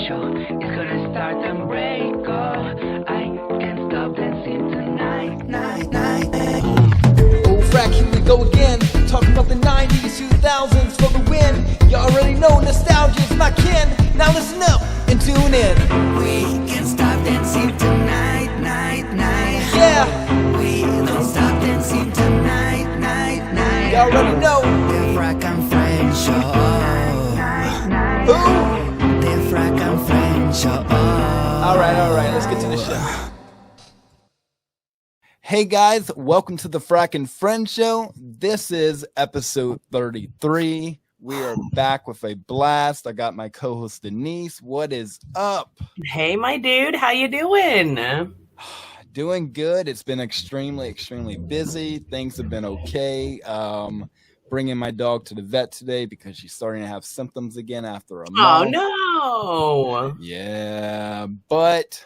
show is gonna start and break. Oh, I can't stop dancing tonight, night, night. Oh, Frack, here we go again. Talking about the 90s, 2000s for the win. You already know nostalgia is my kin. Now listen up and tune in. We can't stop dancing tonight, night, night. Yeah, We don't stop dancing tonight, night, night. you already know. The Frack and Friends Show. Who? The Frack and Friends Show. All right, let's get to the show. Hey guys, welcome to the Frack and Friends Show. This is episode 33. We are back with a blast. I got my co-host Denise. What is up? Hey, my dude, how you doing? Doing good. It's been extremely busy. Things have been okay. Bringing my dog to the vet today because she's starting to have symptoms again after a month. Oh no! Yeah, but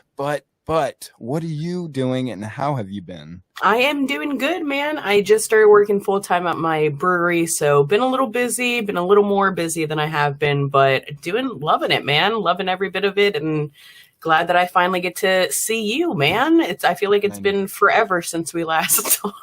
what are you doing and how have you been? I am doing good, man. I just started working full time at my brewery, so been a little busy, been a little more busy than I have been, but loving it, man. Loving every bit of it, and glad that I finally get to see you, man. I feel like it's been forever since we last talked.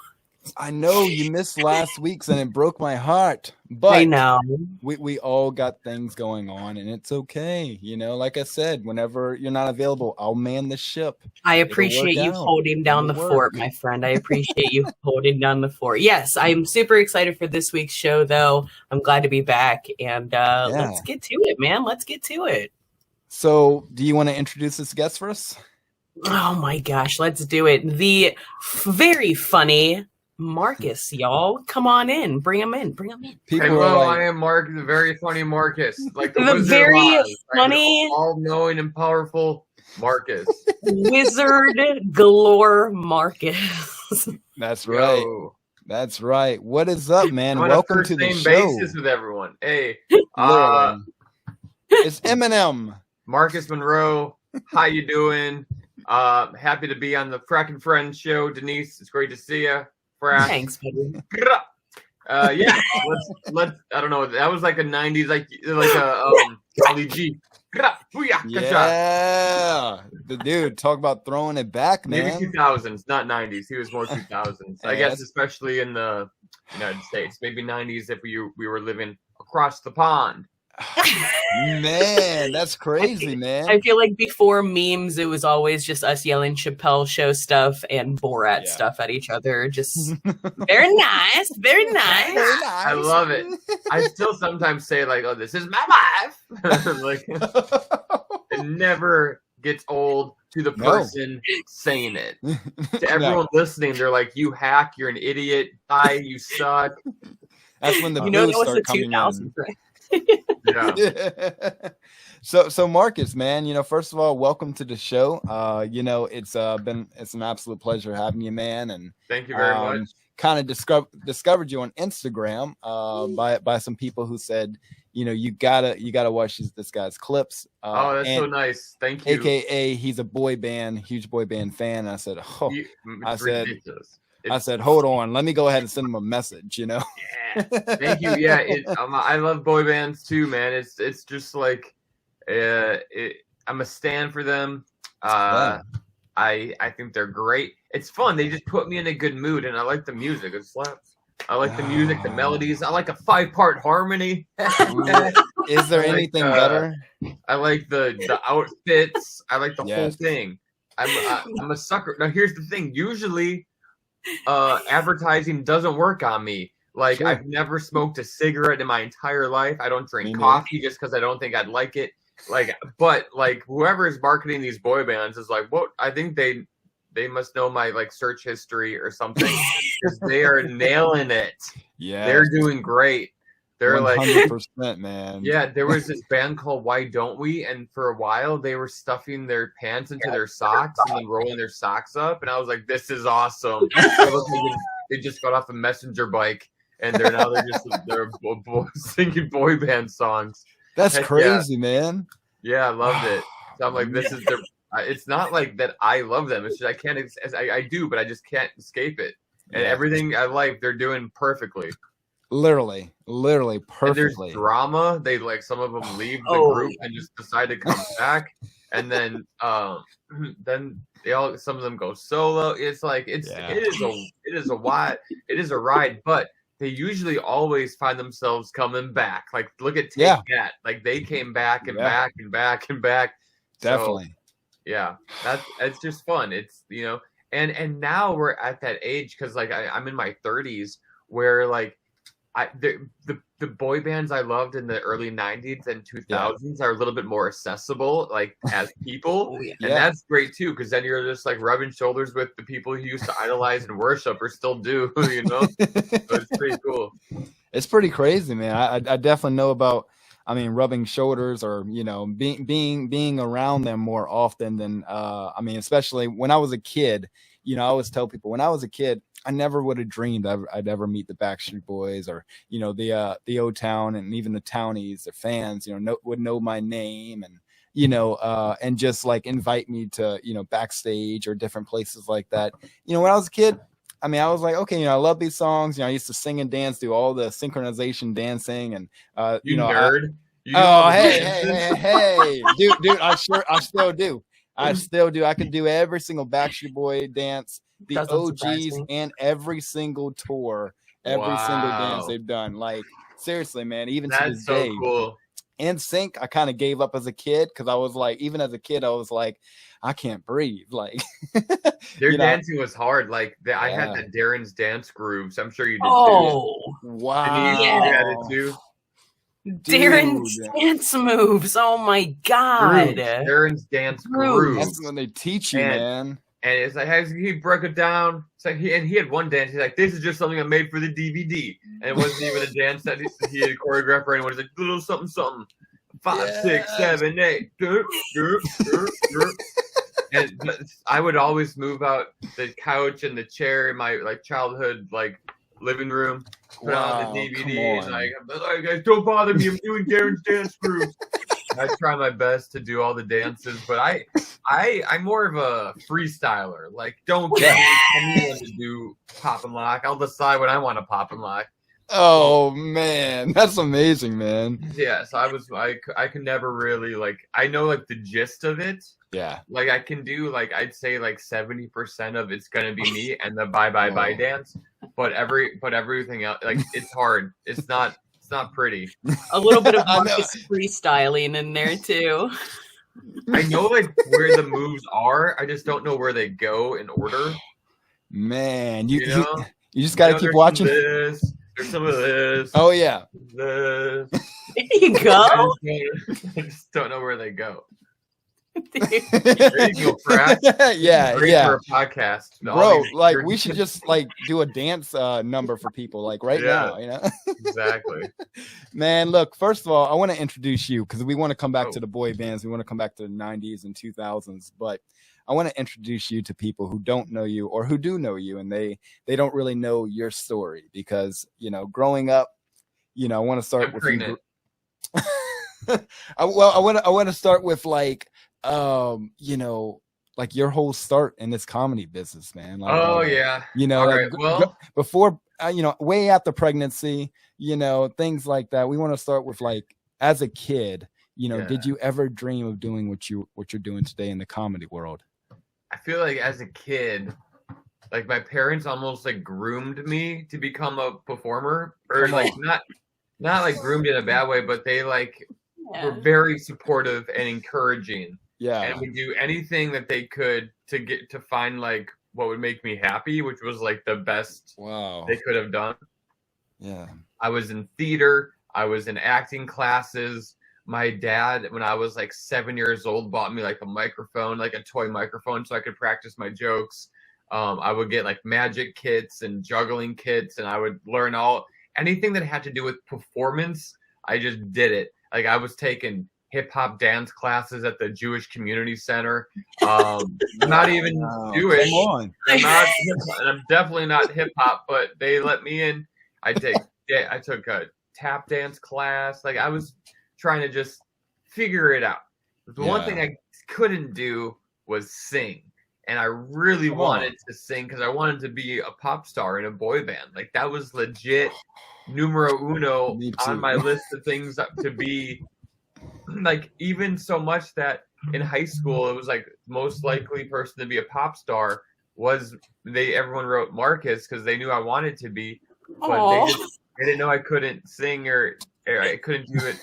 I know you missed last week's and it broke my heart, but I know we all got things going on and it's okay. You know, like I said, whenever you're not available, I'll man the ship. I appreciate you holding down the fort, my friend. I appreciate you holding down the fort. Yes, I'm super excited for this week's show, though. I'm glad to be back, and let's get to it, man. Let's get to it. So, do you want to introduce this guest for us? Oh my gosh, let's do it. The very funny Marcus, y'all. Come on in. Bring him in. Hello, I am Mark, the very funny Marcus. Like the Wizard very of Oz, funny, all-knowing and powerful Marcus. Wizard galore Marcus. That's right. Yo. That's right. What is up, man? I'm on Welcome a to the first show. name basis with everyone. Hey, It's Eminem. Marcus Monroe. How you doing? Happy to be on the Frack and Friends Show. Denise, it's great to see you. Frack. Thanks, buddy. Yeah, let's. I don't know. That was like a '90s, like a LEG. Yeah, the dude talk about throwing it back, man. Maybe 2000s, not 90s. He was more 2000s. I guess, especially in the United States. Maybe 90s if we were living across the pond. Man, that's crazy, man. I feel like before memes, it was always just us yelling Chappelle Show stuff and Borat stuff at each other. Just very nice, very nice. Very nice. I love it. I still sometimes say like, "Oh, this is my life." Like, it never gets old to the person saying it. To everyone listening, they're like, "You hack, you're an idiot. You suck." That's when the blues start coming in. Right? Yeah. So Marcus, man, first of all, welcome to the show. It's an absolute pleasure having you, man. And thank you very much. Kind of discovered you on Instagram by some people who said, you gotta watch this guy's clips. That's so nice. Thank you. AKA he's a huge boy band fan. And I said, ridiculous. I said, hold on, let me go ahead and send him a message, Yeah, thank you. Yeah, I love boy bands too, man. It's just like, I'm a stan for them. I think they're great. It's fun. They just put me in a good mood, and I like the music. It slaps. I like the music, the melodies. I like a 5-part harmony. Is there anything better? I like the outfits. I like the whole thing. I'm a sucker. Now, here's the thing. Usually, advertising doesn't work on me. Like, sure. I've never smoked a cigarette in my entire life. I don't drink coffee just because I don't think I'd like it. But whoever is marketing these boy bands is like, what? I think they must know my search history or something, because they are nailing it. Yeah, they're doing great. They're 100%, man. Yeah, there was this band called Why Don't We, and for a while they were stuffing their pants into their socks and then rolling their socks up, and I was like, this is awesome. They just got off a messenger bike, and they're singing boy band songs. That's crazy, man. Yeah, I loved it. So I'm like, this is their. It's not like that I love them. It's just I do, but I just can't escape it. And everything I like, they're doing perfectly. Literally And there's perfectly. drama. They like some of them leave the group and just decide to come back, and then some of them go solo. It's like it is a ride, but they usually always find themselves coming back. Like look at Take That. Like they came back and back and back and back. Definitely. So, yeah, it's just fun. It's and now we're at that age because like I'm in my 30s where like the boy bands I loved in the early 90s and 2000s are a little bit more accessible, like as people, and that's great too because then you're just like rubbing shoulders with the people you used to idolize and worship or still do, So it's pretty cool. It's pretty crazy, man. I definitely know about. I mean, rubbing shoulders or being around them more often than especially when I was a kid. I always tell people when I was a kid, I never would have dreamed I'd ever meet the Backstreet Boys or the O-Town and even the Townies. Their fans, would know my name and and just like invite me to backstage or different places like that. When I was a kid, I mean, I was like, okay, I love these songs. I used to sing and dance, do all the synchronization dancing, and you nerd. Hey, dude, I still do. I could do every single Backstreet Boy dance, the OGs, and every single tour, every single dance they've done. Like seriously, man, even to this day. Cool. NSYNC, I kind of gave up as a kid because I was like, even as a kid, I was like, I can't breathe. Like their dancing was hard. Like I had the Darren's dance grooves. I'm sure you did too. Wow. Did you had it too? Darren's dance moves. Oh my god. Darren's dance grooves. That's when they teach you, man. And it's like he broke it down. It's like he had one dance. He's like, "This is just something I made for the DVD," and it wasn't even a dance that he had choreographed or anyone. He's like, "Little something, something, 5, 6, 7, 8." And I would always move out the couch and the chair in my like childhood like living room, put on the DVD, and like, guys, don't bother me. I'm doing Darren's dance grooves. I try my best to do all the dances, but I'm more of a freestyler. Like, don't get anyone to do pop and lock. I'll decide when I want to pop and lock. Oh man, that's amazing, man. Yeah, so I can never really like I know like the gist of it. Yeah. Like I can do like I'd say like 70% of it's gonna be me and the bye dance. But everything else like it's hard. It's not pretty. A little bit of Marcus freestyling in there too. I know like where the moves are. I just don't know where they go in order. Man, you just gotta keep watching. There's some of this. Oh yeah. There you go. I just don't know where they go. There you go, Frack. Yeah. For a podcast. Bro, like we should just like do a dance number for people like right now, Exactly. Man, look, first of all, I want to introduce you because we want to come back to the boy bands. We want to come back to the 90s and 2000s, but I want to introduce you to people who don't know you or who do know you and they don't really know your story because, growing up, I want to start with you. I want to start with like like your whole start in this comedy business, man. Like, all right. Well, before way after pregnancy, things like that. We want to start with like as a kid, did you ever dream of doing what you're doing today in the comedy world? I feel like as a kid, like my parents almost like groomed me to become a performer, or like not like groomed in a bad way, but they like were very supportive and encouraging. Yeah. And would do anything that they could to find like what would make me happy, which was like the best they could have done. Yeah. I was in theater. I was in acting classes. My dad, when I was like 7 years old, bought me like a microphone, like a toy microphone, so I could practice my jokes. I would get like magic kits and juggling kits, and I would learn anything that had to do with performance. I just did it. Like I was taking hip hop dance classes at the Jewish Community Center. Not even Jewish. Come on. I'm definitely not hip hop, but they let me in. I took a tap dance class. Like I was trying to just figure it out. The one thing I couldn't do was sing. and I really Come wanted on. to sing because I wanted to be a pop star in a boy band. Like that was legit numero uno Me on too. my list of things to be. Like even so much that in high school it was like most likely person to be a pop star was everyone wrote Marcus because they knew I wanted to be, but they didn't know I couldn't sing or I couldn't do it.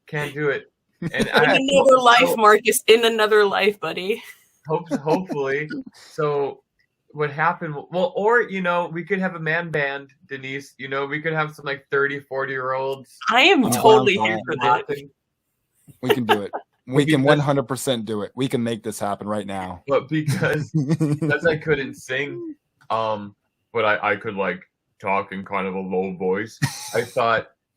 Can't do it. And In another life, Marcus. In another life, buddy. Hopefully. So what happened? Well, or we could have a man band, Denise. We could have some like 30, 40-year-olds. I am totally here for that. We can do it. We can 100% do it. We can make this happen right now. But because I couldn't sing, but I could like talk in kind of a low voice.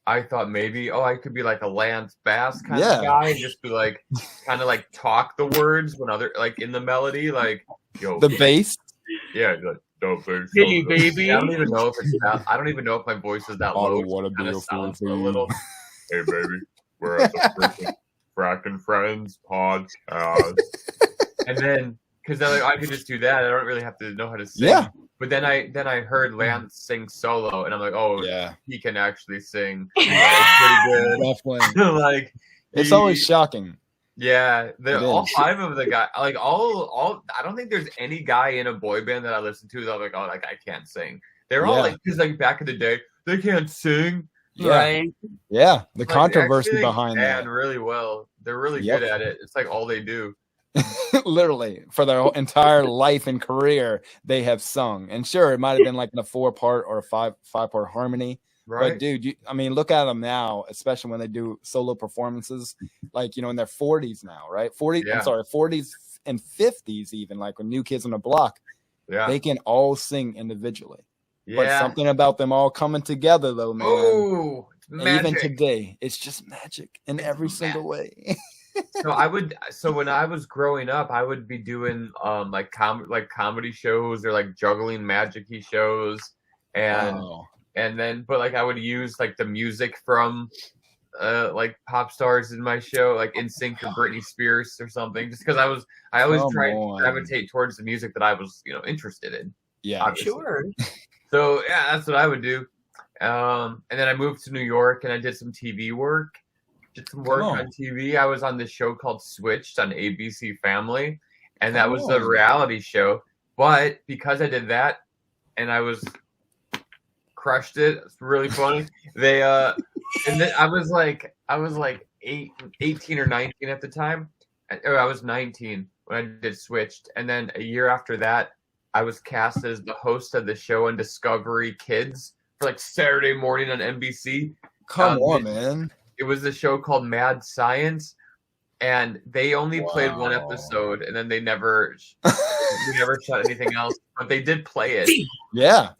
I thought maybe I could be like a Lance Bass kind of guy and just be like kind of like talk the words when other like in the melody like the bass. Yeah, like no bass. Hey, baby. I don't even know if it's that. I don't even know if my voice is that low. I want to be a fool for a you. little. Hey baby, we're at the freaking Frack and Friends podcast. And then because I could just do that. I don't really have to know how to sing. Yeah. But then I heard Lance sing solo, and I'm like, oh, yeah, he can actually sing. Pretty good. Definitely. Like it's always shocking. Yeah, all 5 of the guys, like all. I don't think there's any guy in a boy band that I listen to that I'm like, oh, like I can't sing. They're all like, because like back in the day, they can't sing. Yeah. Right. Yeah, the like, controversy actually, behind that. Really well. They're really good at it. It's like all they do. Literally for their entire life and career they have sung, and sure it might have been like in a 4-part or a 5-part harmony, right? But dude, I mean look at them now, especially when they do solo performances like in their 40s now, right? 40s and 50s, even like when New Kids on the Block, they can all sing individually, but something about them all coming together though, man. Oh, even today it's just magic in every single way. So when I was growing up, I would be doing like comedy shows or like juggling magic-y shows, and then but I would use like the music from like pop stars in my show, like NSYNC or Britney Spears or something, just because I always try to gravitate towards the music that I was interested in. Yeah, obviously. Sure. So yeah, that's what I would do. And then I moved to New York and I did some TV work. Did some work on TV. I was on this show called Switched on ABC Family, and that was a reality show. But because I did that, and I crushed it. It's really funny. They and then I was like 18 or 19 at the time. I was 19 when I did Switched, and then a year after that, I was cast as the host of the show on Discovery Kids for like Saturday morning on NBC. Come on, man. It was a show called Mad Science, and they only played one episode, and then they never shot anything else. But they did play it. Yeah.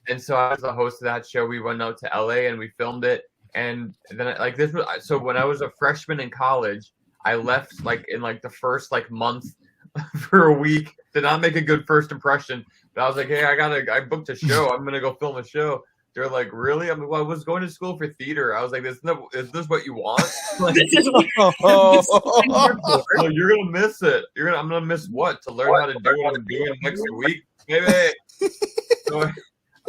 And so I was the host of that show. We went out to LA and we filmed it. And then so when I was a freshman in college, I left in the first month for a week. Did not make a good first impression. But I was like, hey, I booked a show. I'm gonna go film a show. They're like, really? I was going to school for theater. I was like, is this what you want? You're gonna miss it. I'm gonna miss what? To learn how to do what I'm doing next week, maybe. So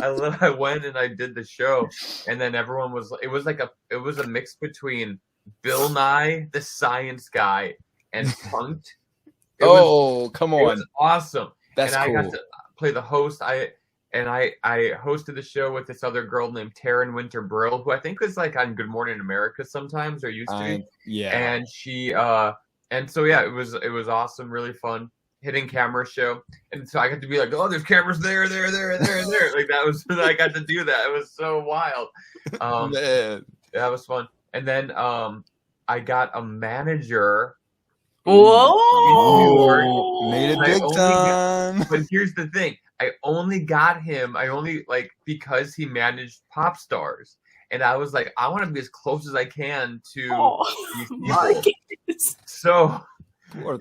I went and I did the show, and then everyone was. It was a mix between Bill Nye, the science guy, and Punk'd. Come on! It was awesome. That's cool. I got to play the host. I hosted the show with this other girl named Taryn Winter Brill, who I think was on Good Morning America sometimes, or used to be. Yeah. And she it was awesome, really fun. Hidden camera show. And so I got to be like, oh, there's cameras there. Like that was I got to do that. It was so wild. Man. That was fun. And then I got a manager. Whoa! Made it big time. But here's the thing. I only got him. Because he managed pop stars, and I was like, I want to be as close as I can to these people. So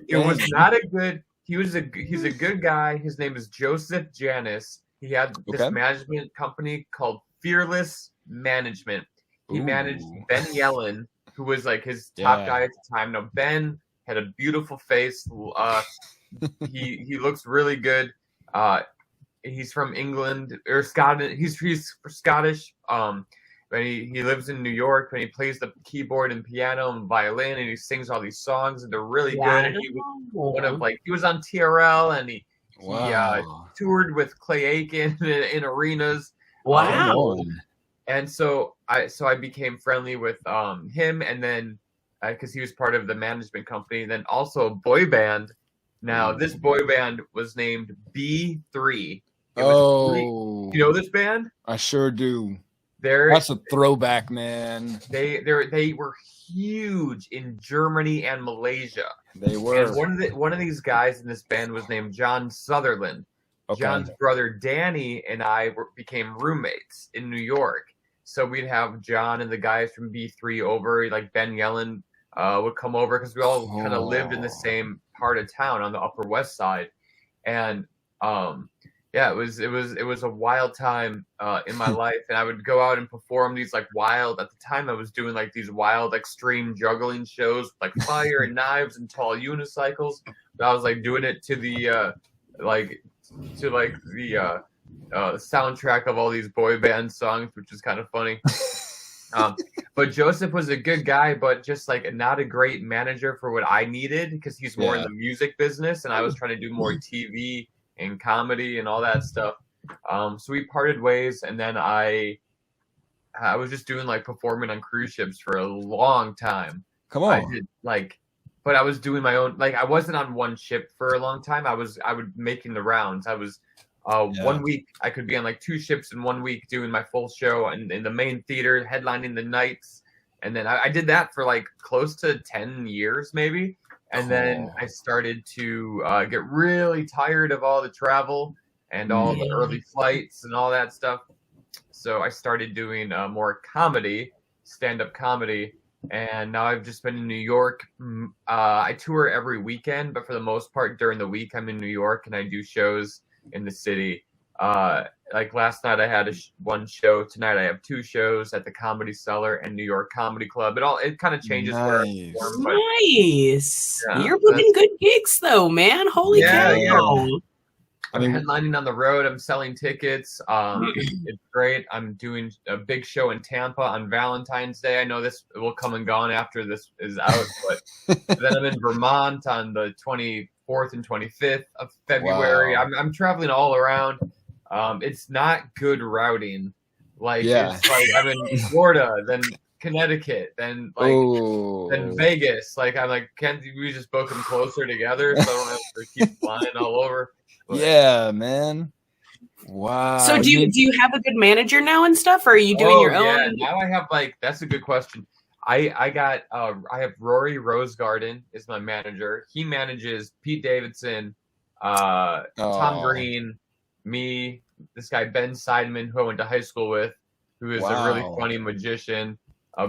it was not a good. He's a good guy. His name is Joseph Janis. He had this management company called Fearless Management. He managed Ben Yellen, who was his top guy at the time. Now Ben had a beautiful face, he looks really good. He's from England or Scotland. He's Scottish. But he lives in New York, and he plays the keyboard and piano and violin, and he sings all these songs, and they're really good. And he was he was on TRL, and he toured with Clay Aiken in arenas. Wow. And so I became friendly with him, and then because he was part of the management company, and then also a boy band. Now this boy band was named B3. You know this band? I sure do. That's a throwback, man. They were huge in Germany and Malaysia. They were. And one of these guys in this band was named John Sutherland. Okay. John's brother Danny and I became roommates in New York. So we'd have John and the guys from B3 over, like Ben Yellen would come over because we all kind of lived in the same part of town on the Upper West Side. And yeah, it was a wild time in my life, and I would go out and perform these like wild. At the time, I was doing like these wild extreme juggling shows, with, like fire and knives and tall unicycles. But I was like doing it to the soundtrack of all these boy band songs, which is kind of funny. But Joseph was a good guy, but just like not a great manager for what I needed because he's more in the music business, and I was trying to do more TV and comedy and all that stuff. So we parted ways, and then I was just doing like performing on cruise ships for a long time. Come on. I did but I was doing my own, like I wasn't on one ship for a long time. I would making the rounds. I was 1 week I could be on like 2 ships in 1 week doing my full show and in the main theater, headlining the nights. And then I did that for like close to 10 years maybe. And then I started to get really tired of all the travel and all the early flights and all that stuff. So I started doing more comedy, stand-up comedy. And now I've just been in New York. I tour every weekend, but for the most part during the week I'm in New York and I do shows in the city. Like last night I had one show. Tonight I have 2 shows at the Comedy Cellar and New York Comedy Club. It kind of changes where I perform. Nice. You're booking good gigs though, man. Holy cow. Yeah. I'm headlining on the road. I'm selling tickets. It's great. I'm doing a big show in Tampa on Valentine's Day. I know this will come and gone after this is out, but then I'm in Vermont on the 24th and 25th of February. Wow. I'm traveling all around. It's not good routing. It's like I'm in Florida, then Connecticut, then Vegas. Like I'm like, can't we just book them closer together so I don't have to keep flying all over? But, yeah, man. Wow. So do you have a good manager now and stuff, or are you doing your own? Yeah, now I have that's a good question. I have Rory Rosegarden is my manager. He manages Pete Davidson, Tom Green, me, this guy Ben Seidman, who I went to high school with, who is a really funny magician.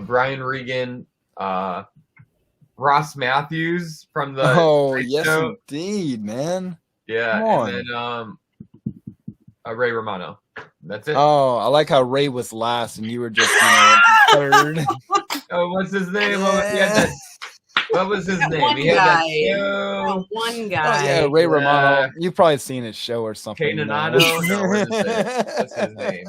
Brian Regan, Ross Matthews from the yes show. Indeed, man. Yeah, and then Ray Romano. That's it. Oh, I like how Ray was last and you were just third. What's his name? What was his name? One he had guy. that One guy. Oh, yeah, Ray Romano. You've probably seen his show or something. Canonado? What's his name?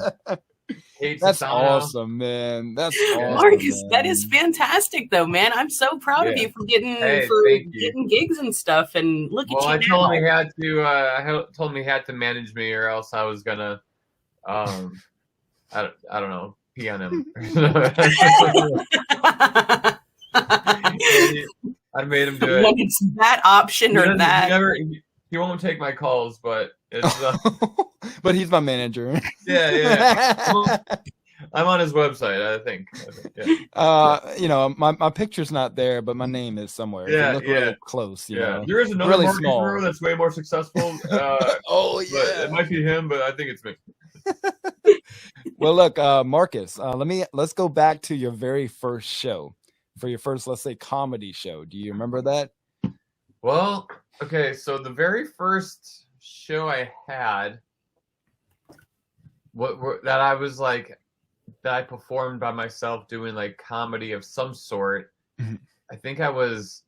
That's awesome, man. That's awesome, Marcus, man. that is fantastic, though, man. I'm so proud of you for getting gigs and stuff. And look at you I now. told him he had to. I told him he had to manage me, or else I was gonna. I don't know. Pee on him. I made him do it. When it's that option or that. He won't take my calls, but it's. But he's my manager. Yeah. I'm on his website, I think. Yeah. My picture's not there, but my name is somewhere. Yeah, look really close. You know? There is another really Marcus small. Monroe that's way more successful. But it might be him, but I think it's me. Well, look, Marcus. Let's go back to your very first show. For your first, let's say, comedy show. Do you remember that? Well, okay. So the very first show I had, that I was like, that I performed by myself doing like comedy of some sort. I think I was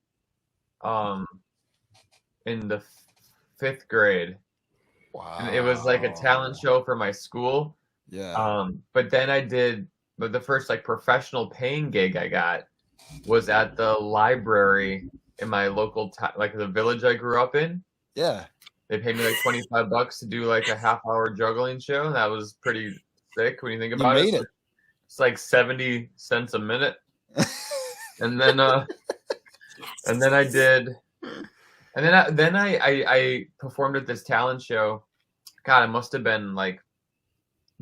in the 5th grade. Wow. And it was like a talent show for my school. Yeah. But then but the first like professional paying gig I got was at the library in my local, like the village I grew up in. Yeah. They paid me like $25 to do like a half-hour juggling show. That was pretty sick when you think about it. It's like 70 cents a minute. And then I performed at this talent show. God, it must have been like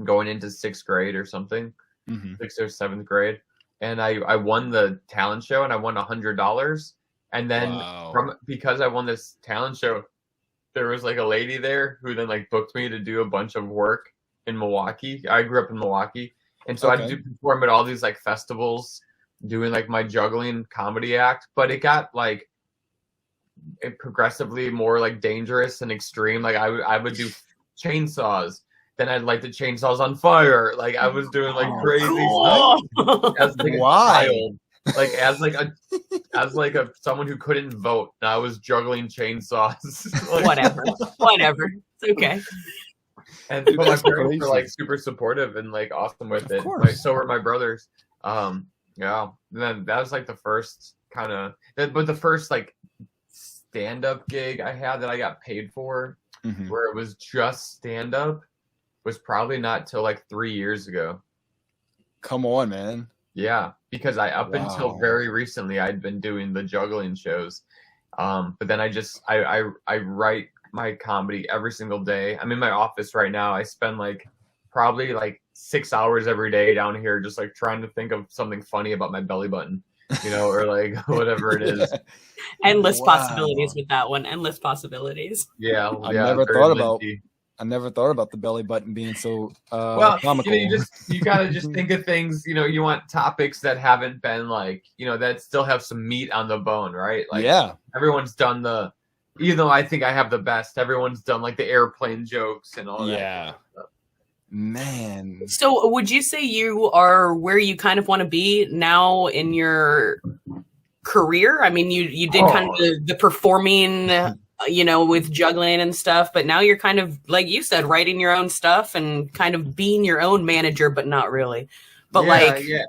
going into 6th grade or something, 6th or 7th grade. And I won the talent show and I won $100. And then because I won this talent show, there was like a lady there who then like booked me to do a bunch of work in Milwaukee. I grew up in Milwaukee. And so I'd perform at all these like festivals doing like my juggling comedy act, but it got like progressively more like dangerous and extreme. Like I would do chainsaws, then I'd light the chainsaws on fire. Like I was doing like crazy stuff as like a child. Like as like a someone who couldn't vote, and I was juggling chainsaws. Like, whatever. It's okay. And but my parents were like super supportive and like awesome with it. Like, so were my brothers. Yeah. And then that was like the first but the first like stand-up gig I had that I got paid for, where it was just stand-up, was probably not till like 3 years ago. Come on, man. Yeah, because up until very recently I'd been doing the juggling shows, but then I write my comedy every single day. I'm in my office right now. I spend like probably like 6 hours every day down here just like trying to think of something funny about my belly button, or like whatever it is. Endless possibilities with that one. Endless possibilities. Yeah, I never thought about the belly button being so comical. You gotta just think of things. You want topics that haven't been like that still have some meat on the bone, right? Like everyone's done even though I think I have the best, everyone's done like the airplane jokes and all that. Yeah. Man. So would you say you are where you kind of want to be now in your career? I mean, you did kind of the performing, with juggling and stuff, but now you're kind of, like you said, writing your own stuff and kind of being your own manager, but not really. But I think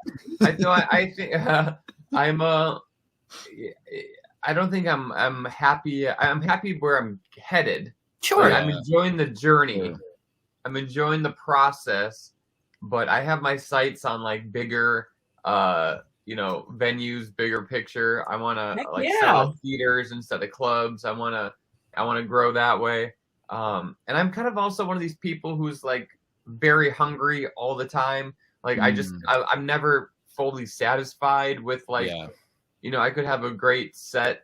I don't think I'm happy. I'm happy where I'm headed. Sure. Like, I'm enjoying the journey. I'm enjoying the process, but I have my sights on like bigger, venues, bigger picture. I want to sell at theaters instead of clubs. I want to grow that way. And I'm kind of also one of these people who's like very hungry all the time. Like I'm never fully satisfied with like, I could have a great set,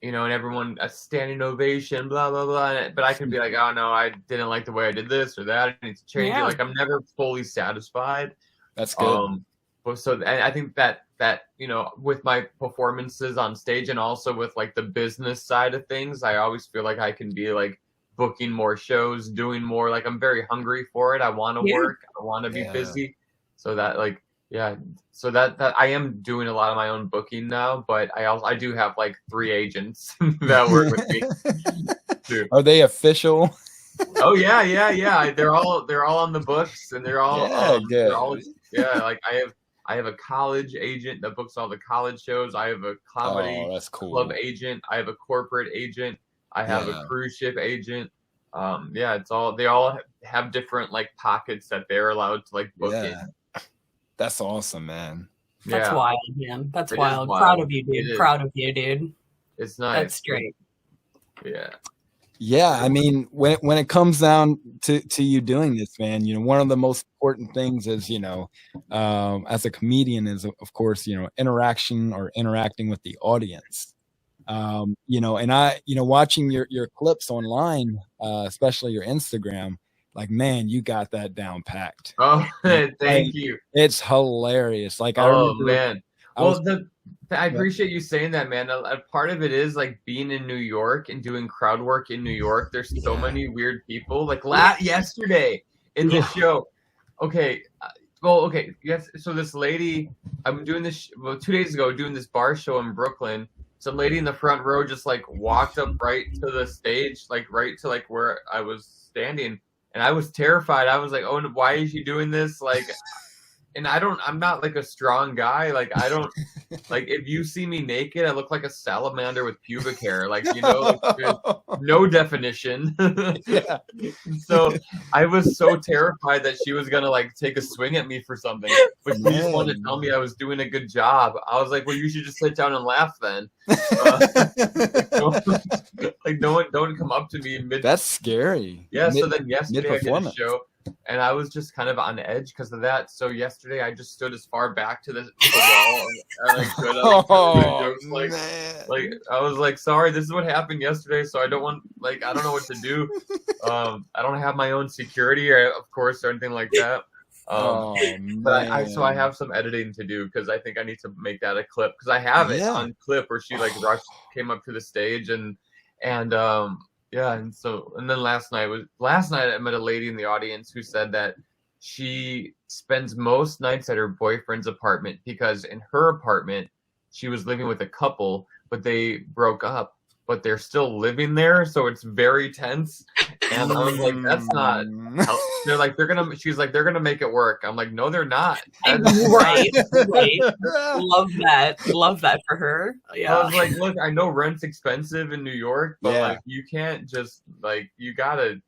and everyone a standing ovation, blah, blah, blah. But I could be like, oh no, I didn't like the way I did this or that. I need to change it. Like I'm never fully satisfied. That's good. So I think that with my performances on stage and also with like the business side of things, I always feel like I can be like booking more shows, doing more. Like I'm very hungry for it. I want to work. I want to be busy. So that so that I am doing a lot of my own booking now, but I do have like 3 agents that work with me too. Are they official? Oh yeah. They're all on the books, and they're all like I have a college agent that books all the college shows. I have a comedy club agent. I have a corporate agent. I have a cruise ship agent. It's all, they all have different like pockets that they're allowed to like book in. That's awesome, man. That's wild, man. That's wild. Proud of you, dude. Proud of you, dude. It's nice. That's great. Yeah. Yeah, I mean, when it comes down to you doing this, man, one of the most important things is, as a comedian is, of course, interacting with the audience. And I, watching your clips online, especially your Instagram, like, man, you got that down packed. Oh, thank you. It's hilarious. Like, I appreciate you saying that, man. A part of it is like being in New York and doing crowd work in New York. There's so many weird people. Like yesterday in the show. Okay. Yes. So this lady, I'm doing this 2 days ago, doing this bar show in Brooklyn. some lady in the front row just like walked up right to the stage, like right to like where I was standing, and I was terrified. I was like, oh, why is she doing this? Like, and I'm not like a strong guy. Like, I don't, like, if you see me naked, I look like a salamander with pubic hair. Like, you know, like, there's no definition. Yeah. So I was so terrified that she was going to like take a swing at me for something. But she just wanted to tell me I was doing a good job. I was like, well, you should just sit down and laugh then. Like, don't come up to me mid. That's scary. Yeah. So then yesterday I did a show. And I was just kind of on edge because of that. So yesterday I just stood as far back to the wall and I could. Like I was like, sorry, this is what happened yesterday. So I don't know what to do. I don't have my own security, of course, or anything like that. But I have some editing to do because I think I need to make that a clip because I have it on clip where she like came up to the stage and yeah, and then last night I met a lady in the audience who said that she spends most nights at her boyfriend's apartment because in her apartment she was living with a couple, but they broke up, but they're still living there, so it's very tense. And I was like, that's not. She's like, they're gonna make it work. I'm like, no, they're not. Right. Love that for her. Yeah. I was like, look, I know rent's expensive in New York, but like, you can't just like, you gotta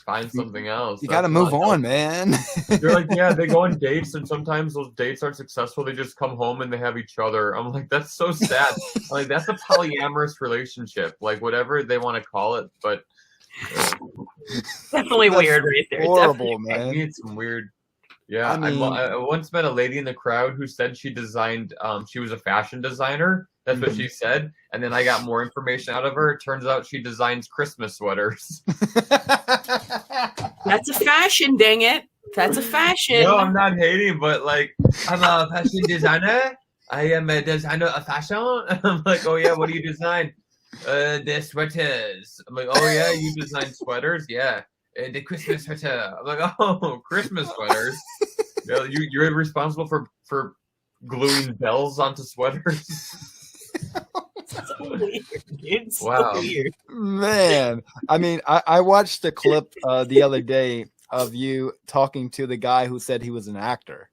find something else. You gotta move on, man. They're like, yeah, they go on dates, and sometimes those dates aren't successful. They just come home and they have each other. I'm like, that's so sad. Like, that's a polyamorous relationship, like whatever they want to call it, but. Definitely weird right there. Horrible, man. It's weird. Yeah, I mean, I once met a lady in the crowd who said she designed. She was a fashion designer. That's what she said. And then I got more information out of her. It turns out she designs Christmas sweaters. That's a fashion, dang it. That's a fashion. No, I'm not hating, but like, I'm a fashion designer. I am a designer of fashion. I'm like, oh yeah, what do you design? The sweaters. I'm like, oh yeah, you design sweaters? Yeah. The Christmas sweater. I'm like, oh, Christmas sweaters. You're responsible for gluing bells onto sweaters. So weird. It's wow. So weird. Man, I mean, I watched a clip the other day of you talking to the guy who said he was an actor.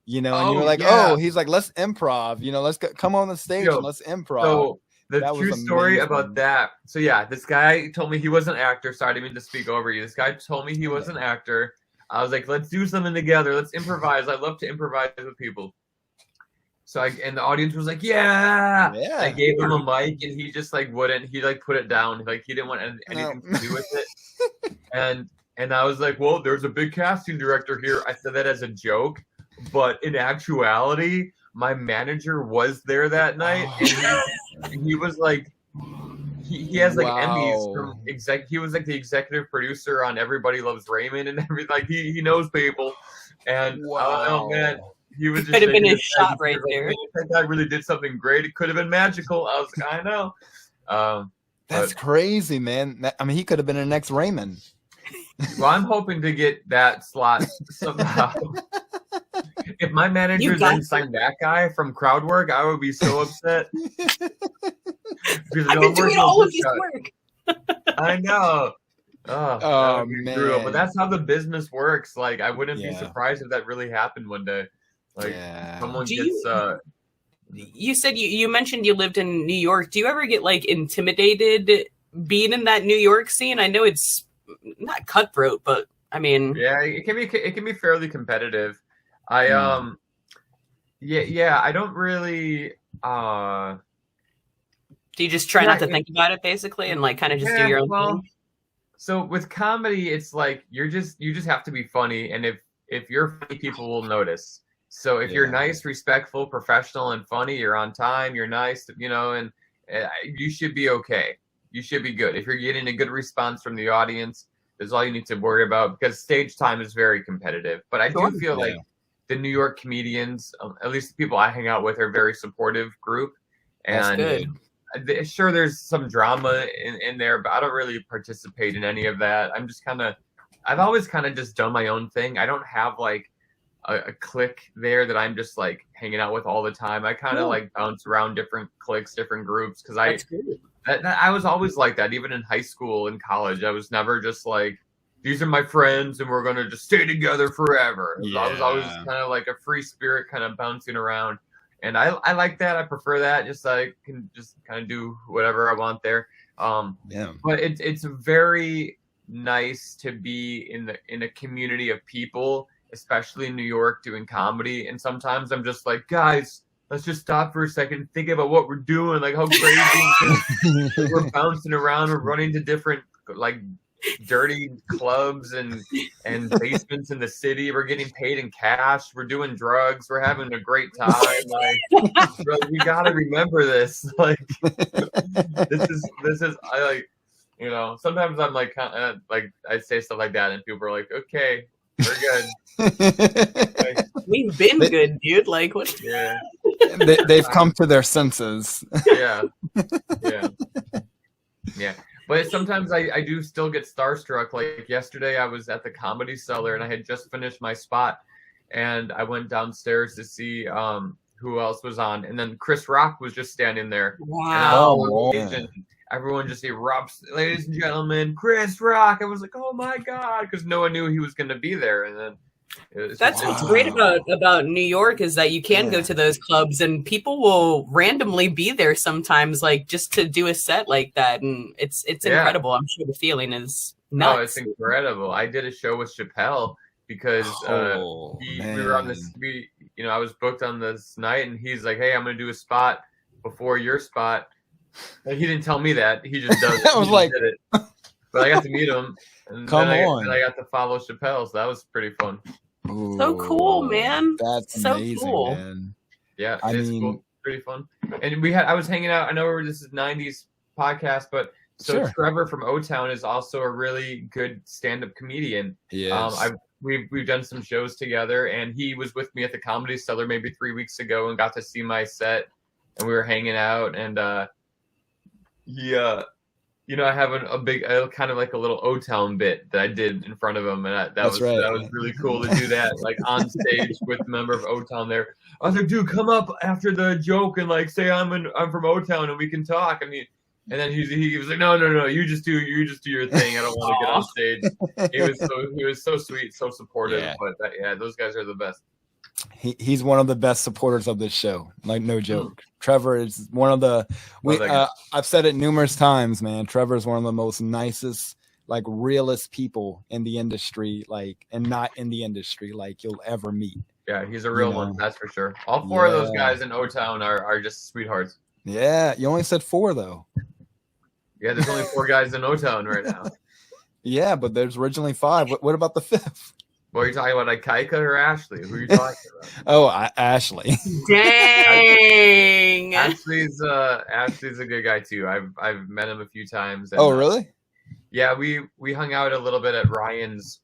You know, and you were like, oh, he's like, let's improv. You know, let's come on the stage and let's improv. So the true story about that. So yeah, this guy told me he was an actor. Sorry, I didn't mean to speak over you. This guy told me he was an actor. I was like, let's do something together. Let's improvise. I love to improvise with people. So and the audience was like, yeah. I gave him a mic and he just like wouldn't. He like put it down. Like he didn't want anything to do with it. And I was like, well, there's a big casting director here. I said that as a joke, but in actuality, my manager was there that night, and he was like, he has like Emmys from he was like the executive producer on Everybody Loves Raymond and everything. Like he knows people, and oh man, he was just could have been his shot right there. That guy really did something great. It could have been magical. I was like, I know. That's crazy, man. I mean, he could have been the next Raymond. Well, I'm hoping to get that slot somehow. If my manager then signed that guy from crowd work, I would be so upset. I've been doing all of this work. I know. Oh man. Brutal. But that's how the business works. Like, I wouldn't be surprised if that really happened one day. Like, someone gets. You said you mentioned you lived in New York. Do you ever get like intimidated being in that New York scene? I know it's not cutthroat, but I mean, yeah, it can be fairly competitive. I don't really do you just try not to think about it basically and like kind of just do your own thing? So with comedy, it's like you just have to be funny, and if you're funny, people will notice. So if you're nice, respectful, professional, and funny, you're on time, you're nice, you know, and you should be okay. You should be good. If you're getting a good response from the audience, that's all you need to worry about, because stage time is very competitive. But I do feel like the New York comedians, at least the people I hang out with, are a very supportive group. And that's good. Sure, there's some drama in there, but I don't really participate in any of that. I've always kind of just done my own thing. I don't have like a clique there that I'm just like hanging out with all the time. I kind of like bounce around different cliques, different groups, because I was always like that. Even in high school and college, I was never just like, these are my friends and we're gonna just stay together forever. I was always kind of like a free spirit, kind of bouncing around, and I like that. I prefer that. Just I can just kind of do whatever I want there. But it's very nice to be in a community of people, especially in New York, doing comedy. And sometimes I'm just like, guys, let's just stop for a second and think about what we're doing, like how crazy we're bouncing around, we're running to different like dirty clubs and basements in the city, we're getting paid in cash, we're doing drugs, we're having a great time. Like, bro, you gotta remember this. Like this is I like, you know, sometimes I'm like like I say stuff like that and people are like, okay, we're good. Like, we've been good, dude. Like what? Yeah. They've come to their senses. Yeah. But sometimes I do still get starstruck. Like yesterday I was at the Comedy Cellar and I had just finished my spot and I went downstairs to see who else was on, and then Chris Rock was just standing there. Wow. And everyone just erupts, ladies and gentlemen, Chris Rock. I was like, oh my God, because no one knew he was going to be there. And then that's what's great about New York is that you can go to those clubs and people will randomly be there sometimes, like just to do a set like that, and it's incredible. I'm sure the feeling is nuts. Oh, it's incredible. I did a show with Chappelle because we were on this. I was booked on this night, and he's like, "Hey, I'm going to do a spot before your spot." And he didn't tell me that. He just does it. I was like, did it. But I got to meet him. And Come then on. I got to follow Chappelle, so that was pretty fun. Ooh, so cool, man. That's so amazing, cool. man. Yeah, it's cool. Pretty fun. And I was hanging out. I know this is 90s podcast, but so Trevor from O-Town is also a really good stand-up comedian. Yes. We've done some shows together, and he was with me at the Comedy Cellar maybe 3 weeks ago and got to see my set, and we were hanging out, and I have a big, kind of like a little O-Town bit that I did in front of him, and that was really cool to do that, like on stage with a member of O-Town there. I was like, dude, come up after the joke and like say I'm from O-Town and we can talk. I mean, and then he was like, no, you just do your thing. I don't want to get on stage. He was so sweet, so supportive. Yeah. But those guys are the best. He's one of the best supporters of this show. Like, no joke. Trevor is one of the I've said it numerous times, man. Trevor is one of the most nicest, like realest people in the industry, like, and not in the industry, like you'll ever meet. Yeah, he's a real one, that's for sure. All four of those guys in O-Town are just sweethearts. Yeah, you only said 4 though. Yeah, there's only 4 guys in O-Town right now. Yeah, but there's originally 5. What about the 5th? What are you talking about, like Kaika or Ashley? Who are you talking about? Oh, Ashley. Dang. Ashley's a good guy too. I've met him a few times. And, oh, really? Yeah, we hung out a little bit at Ryan's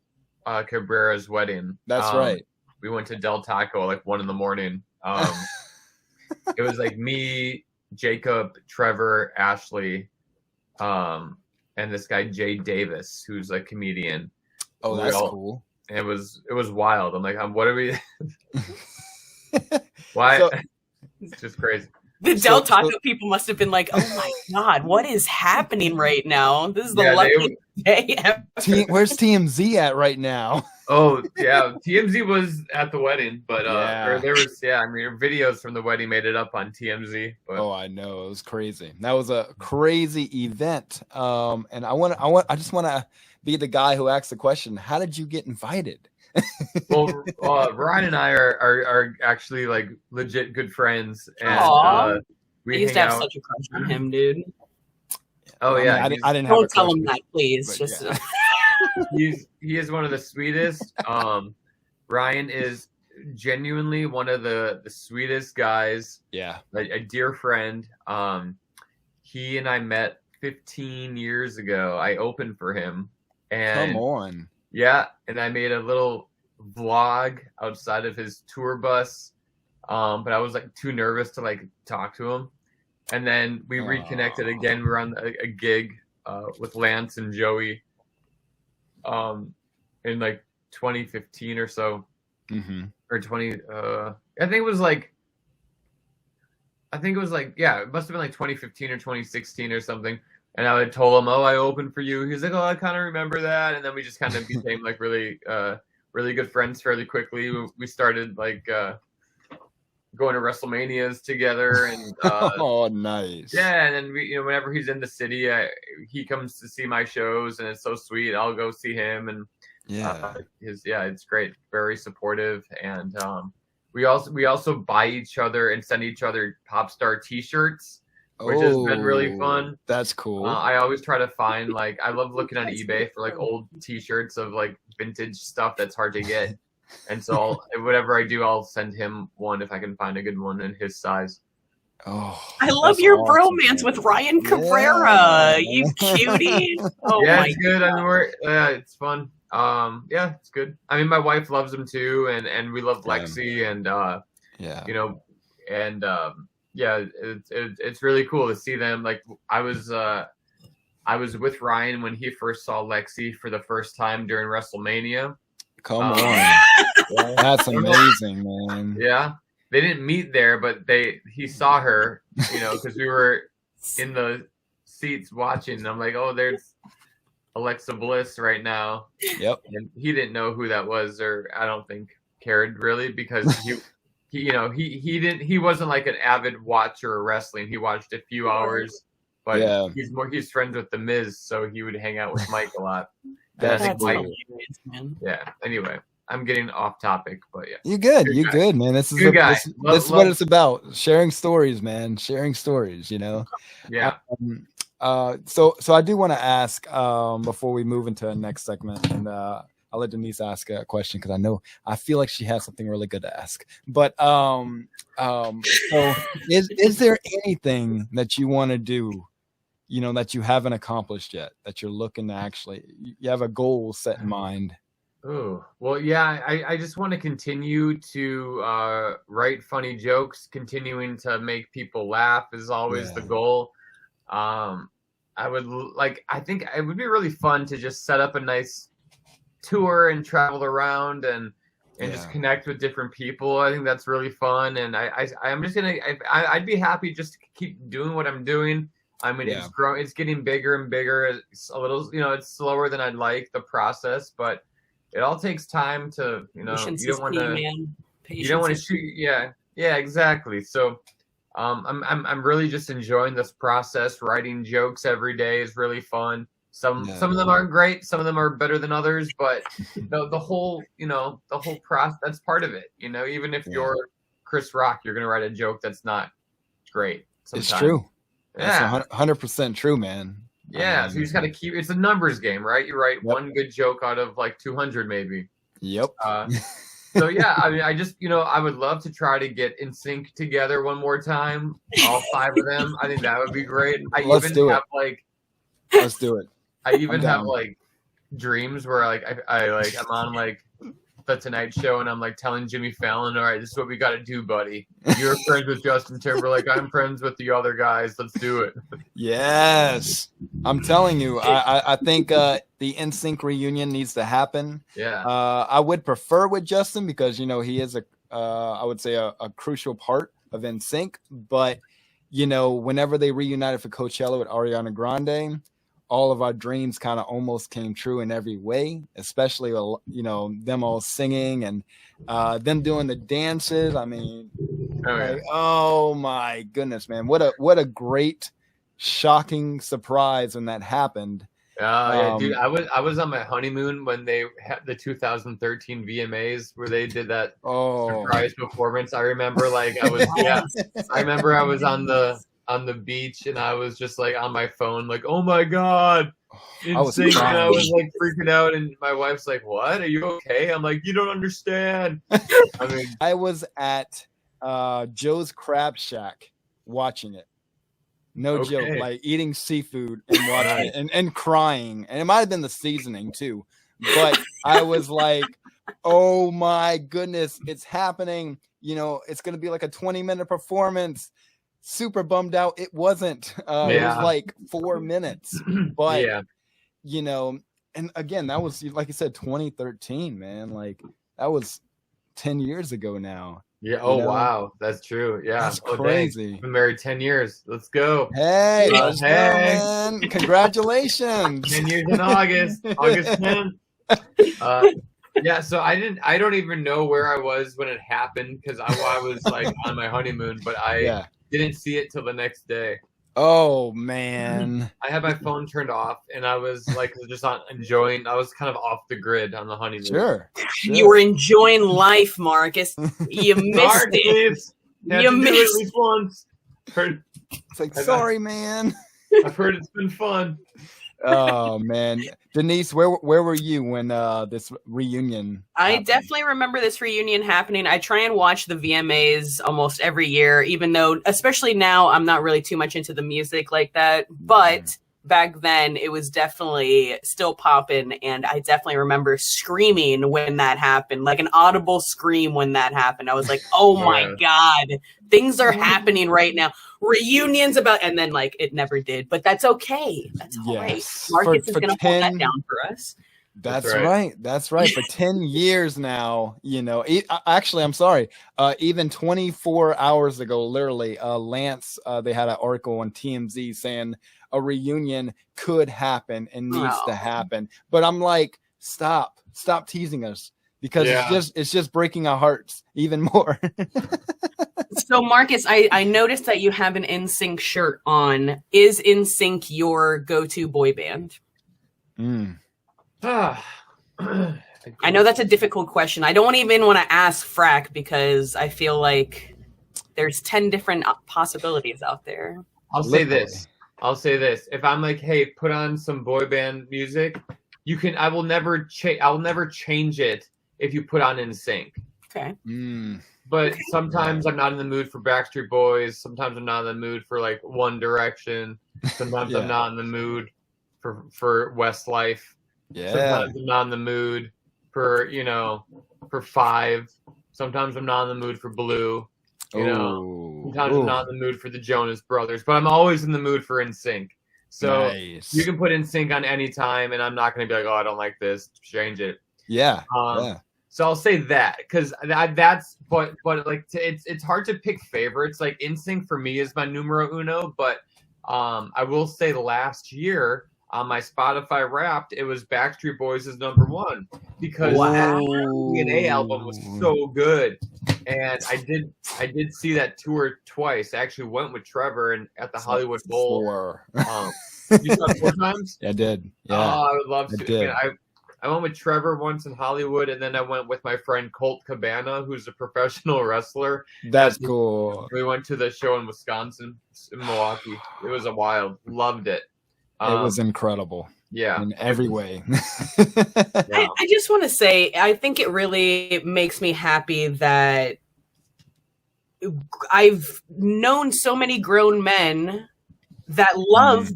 Cabrera's wedding. That's right. We went to Del Taco like 1 a.m. It was like me, Jacob, Trevor, Ashley, and this guy Jay Davis, who's a comedian. Oh, that's cool. And it was wild. I'm like, what are we? Why? So, it's just crazy. The Del Taco people must have been like, "Oh my God, what is happening right now? This is the luckiest day ever." Where's TMZ at right now? Oh yeah, TMZ was at the wedding, but there was videos from the wedding made it up on TMZ. But. Oh, I know, it was crazy. That was a crazy event. And I just want to be the guy who asks the question: how did you get invited? Well, Ryan and I are actually like legit good friends, and we I used to have such a crush on him, dude. Oh yeah, I didn't. Don't tell him that, please. Just he is one of the sweetest. Ryan is genuinely one of the sweetest guys. Yeah, a dear friend. He and I met 15 years ago. I opened for him, and come on. Yeah, and I made a little vlog outside of his tour bus, but I was like too nervous to like talk to him. And then we reconnected again. We were on a gig with Lance and Joey in like 2015 or so. Mm-hmm. or 20. I think it was like, yeah, it must have been like 2015 or 2016 or something. And I had told him, oh, I opened for you. He's like, oh, I kind of remember that. And then we just kind of became like really good friends fairly quickly. We started like going to WrestleManias together, and oh, nice. Yeah, and then whenever he's in the city, he comes to see my shows, and it's so sweet. I'll go see him, and it's great, very supportive, and we also buy each other and send each other pop star T-shirts, which has been really fun. That's cool. I always try to find I love looking on eBay for like old T-shirts of like vintage stuff that's hard to get. And so whatever I do, I'll send him one if I can find a good one in his size. Oh, I love your bromance with Ryan Cabrera. You cutie. Oh, yeah, it's good. I mean, it's fun. Yeah, it's good. I mean, my wife loves him too, and we love Lexi, and it's really cool to see them. Like I was with Ryan when he first saw Lexi for the first time during WrestleMania. Come on. That's amazing, man. Yeah. They didn't meet there, but he saw her, because we were in the seats watching. And I'm like, oh, there's Alexa Bliss right now. Yep. And he didn't know who that was, or I don't think cared really, because he wasn't like an avid watcher of wrestling. He watched a few hours, but he's friends with The Miz, so he would hang out with Mike a lot. That's Mike, man. yeah. Anyway, I'm getting off topic, but yeah. You're good. You're good, man. This is what it's about. Sharing stories, man. Sharing stories, Yeah. So I do want to ask before we move into the next segment, and I'll let Denise ask a question because I feel like she has something really good to ask. But so is there anything that you want to do, that you haven't accomplished yet, that you're looking to actually, you have a goal set in mind? Oh, well, yeah, I just want to continue to write funny jokes. Continuing to make people laugh is always the goal. I think it would be really fun to just set up a nice tour and travel around and just connect with different people. I think that's really fun. And I'm just I'd be happy just to keep doing what I'm doing. I mean, it's growing, it's getting bigger and bigger. It's a little, it's slower than I'd like, the process, but it all takes time to, you don't want to shoot. Yeah, exactly. So, I'm really just enjoying this process. Writing jokes every day is really fun. Some of them aren't great. Some of them are better than others, but the whole process, that's part of it. Even if you're Chris Rock, you're going to write a joke that's not great. Sometimes. It's true. That's 100% true, man. Yeah, so you just got to keep. It's a numbers game, right? You write one good joke out of like 200, maybe. Yep. So yeah, I mean, I just I would love to try to get NSYNC together one more time, all 5 of them. I think that would be great. Let's do it. I even have like dreams where I'm on like the Tonight Show and I'm like telling Jimmy Fallon, all right, this is what we got to do, buddy. You're friends with Justin Timberlake. I'm friends with the other guys. Let's do it. Yes. I'm telling you, I think the NSYNC reunion needs to happen. Yeah. I would prefer with Justin because, he is I would say a crucial part of NSYNC, but whenever they reunited for Coachella with Ariana Grande, all of our dreams kind of almost came true in every way, especially, them all singing and them doing the dances. I mean, oh my goodness, man. What a great, shocking surprise when that happened. Yeah, dude, I was on my honeymoon when they had the 2013 VMAs where they did that surprise performance. I remember I remember I was on the beach and I was just like on my phone, like, oh my God, NSYNC, and I was like freaking out, and my wife's like, what? Are you okay? I'm like, you don't understand. I mean, I was at Joe's Crab Shack watching it. No joke, like eating seafood and watching it and crying. And it might have been the seasoning too. But I was like, oh my goodness, it's happening. It's going to be like a 20-minute performance. Super bummed out. It wasn't. It was like 4 minutes. But, and again, that was, like you said, 2013, man. Like, that was 10 years ago now. Yeah. Oh, You know? Wow. That's true. Yeah. That's Oh, dang. crazy. Been married 10 years. Let's go. Hey, let's go, hey. man. Congratulations. 10 years in August. August 10th. Yeah, so I don't even know where I was when it happened because I was like on my honeymoon, but I didn't see it till the next day. Oh man, I had my phone turned off and I was like just not enjoying. I was kind of off the grid on the honeymoon. Sure. You were enjoying life, Marcus. You missed it. You missed it at least once. It's like, sorry, man. I've heard it's been fun. Oh man, Denise, where were you when this reunion I happened? definitely remember this reunion happening. I try and watch the VMAs almost every year, even though, especially now, I'm not really too much into the music like that. But back then, it was definitely still popping, and I definitely remember screaming when that happened, like an audible scream when that happened. I was like, "Oh my God, things are happening right now." Reunions about, and then like it never did, but that's okay. That's all right. Marcus is going to hold that down for us. That's right. That's right. For 10 years now, you know, actually, I'm sorry. Even 24 hours ago, literally, Lance, they had an article on TMZ saying a reunion could happen and needs to happen. But I'm like, stop teasing us because it's just breaking our hearts even more. So Marcus, I noticed that you have an NSYNC shirt on. Is NSYNC your go-to boy band? I know that's a difficult question. I don't even want to ask Frack because I feel like there's 10 different possibilities out there. I'll say this. If I'm like, hey, put on some boy band music, you can. I will never change it if you put on NSYNC. Okay. But sometimes I'm not in the mood for Backstreet Boys. Sometimes I'm not in the mood for like One Direction. Sometimes I'm not in the mood for Westlife. Yeah. Sometimes I'm not in the mood for for Five. Sometimes I'm not in the mood for Blue. Sometimes I'm not in the mood for the Jonas Brothers. But I'm always in the mood for NSYNC. So you can put NSYNC on any time, and I'm not going to be like, oh, I don't like this. Change it. Yeah. So I'll say that because that's but like it's hard to pick favorites. Like NSYNC for me is my numero uno, but I will say last year on my Spotify Wrapped, it was Backstreet Boys' #1 because that DNA album was so good, and I did see that tour twice. I actually went with Trevor and at the Hollywood Bowl. You saw it 4 times? I did. Yeah. Oh, I would love to. I went with Trevor once in Hollywood, and then I went with my friend Colt Cabana, who's a professional wrestler. That's cool. We went to the show in Wisconsin, in Milwaukee. It was a wild. Loved it. It was incredible. Yeah. In every way. I just want to say, I think it really makes me happy that I've known so many grown men that love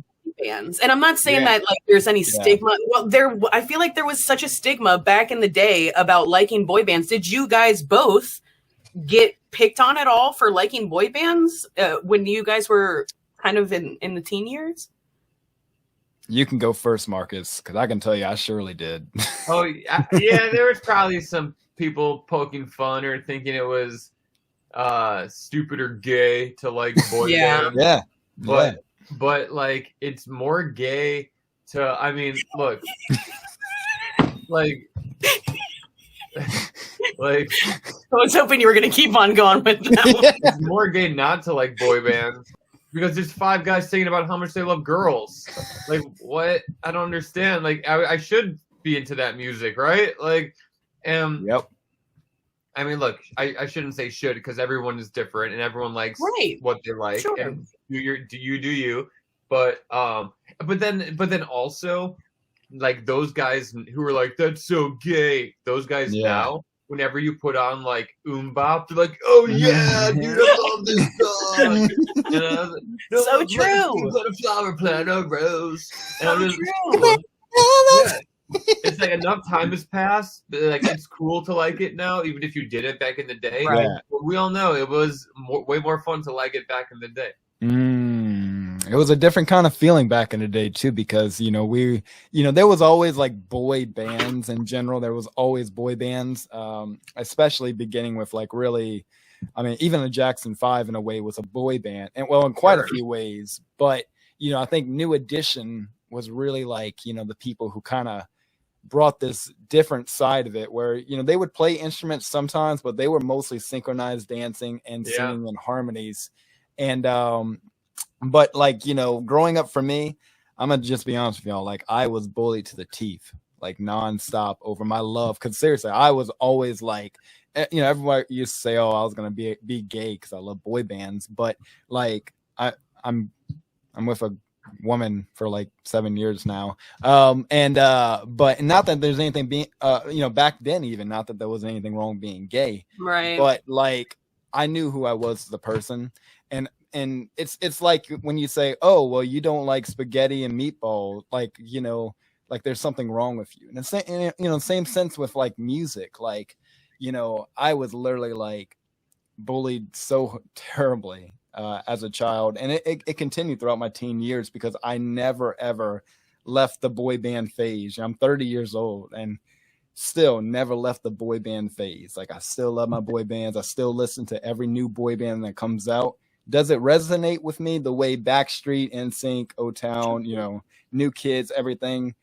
bands. And I'm not saying that like there's any stigma. Well, I feel like there was such a stigma back in the day about liking boy bands. Did you guys both get picked on at all for liking boy bands when you guys were kind of in the teen years? You can go first, Marcus, because I can tell you I surely did. Oh, yeah, there was probably some people poking fun or thinking it was stupid or gay to like boy bands. Yeah. But like it's more gay to, I mean, look, like I was hoping you were going to keep on going with that one. It's more gay not to like boy bands because there's 5 guys singing about how much they love girls. Like, what? I don't understand. Like, I should be into that music, right? Like, yep. I mean, look, I shouldn't say should because everyone is different and everyone likes what they like. Sure. And do you. But then also, like those guys who are like, that's so gay. Those guys now, whenever you put on like Bop, they're like, oh yeah, dude, I love this song. You know, so true. Put a flower plant, a rose. And So just, true. it's like enough time has passed. But like it's cool to like it now, even if you did it back in the day. Right. But we all know it was way more fun to like it back in the day. It was a different kind of feeling back in the day too, because there was always like boy bands in general. There was always boy bands, especially beginning with like really, I mean, even the Jackson 5 in a way was a boy band, and well, in quite a few ways. But I think New Edition was really like the people who kind of brought this different side of it, where they would play instruments sometimes, but they were mostly synchronized dancing and singing in harmonies. And but like growing up for me, I'm gonna just be honest with y'all, like I was bullied to the teeth, like nonstop over my love, because seriously I was always like, everybody used to say, oh, I was gonna be gay because I love boy bands, but like I'm with a woman for like 7 years now, but not that there's anything being back then, even not that there was anything wrong being gay, right? But like I knew who I was as a person, and it's like when you say, oh well, you don't like spaghetti and meatball, like like there's something wrong with you. And the same sense with like music, like I was literally like bullied so terribly as a child, and it continued throughout my teen years, because I never ever left the boy band phase. I'm 30 years old and still never left the boy band phase. Like I still love my boy bands. I still listen to every new boy band that comes out. Does it resonate with me the way Backstreet, NSYNC, O-Town, New Kids, everything?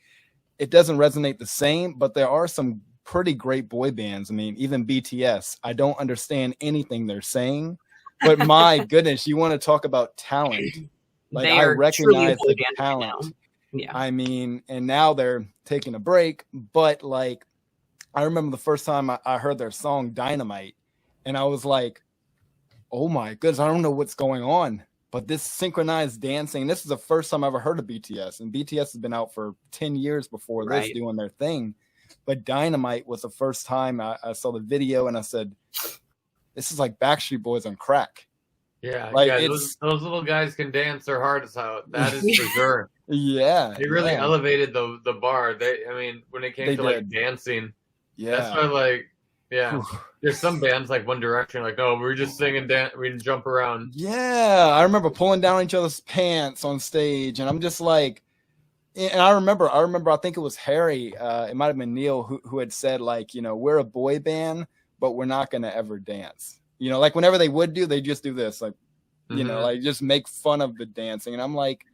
It doesn't resonate the same, but there are some pretty great boy bands. I mean, even BTS, I don't understand anything they're saying, but my goodness, you want to talk about talent. Like I recognize the talent. Yeah. I mean, and now they're taking a break, but like, I remember the first time I heard their song Dynamite, and I was like, oh my goodness, I don't know what's going on, but this synchronized dancing, this is the first time I ever heard of BTS, and BTS has been out for 10 years before this doing their thing. But Dynamite was the first time I saw the video, and I said, this is like Backstreet Boys on crack. Yeah, like those little guys can dance their hearts out. That is for sure. Yeah, they really elevated the bar. When it came to like dancing, that's why like there's some bands like One Direction, like, oh, we're just singing, we jump around. Yeah, I remember pulling down each other's pants on stage, and I'm just like, and I remember, I think it was Harry, it might have been Neil who had said like, we're a boy band, but we're not going to ever dance. Like whenever they would they just do this, like, like just make fun of the dancing. And I'm like,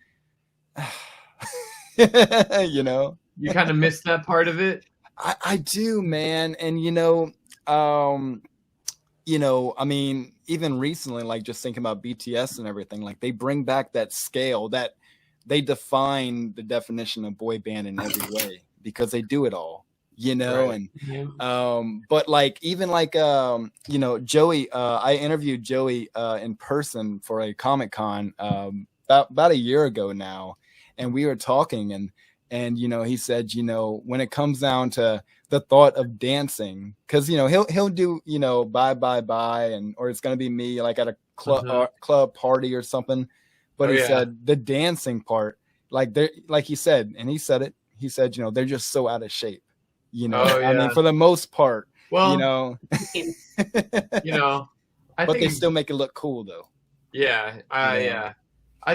you kind of miss that part of it. I do, man. And, I mean, even recently, like just thinking about BTS and everything, like they bring back that scale that they define the definition of boy band in every way, because they do it all. And but like even like Joey, I interviewed Joey in person for a Comic-Con about a year ago now, and we were talking, and he said, when it comes down to the thought of dancing, because he'll do bye bye bye, and or it's gonna be me like at a club party or something, but he said the dancing part, like they like he said they're just so out of shape. I mean, for the most part, well, I think they still make it look cool though. Yeah, I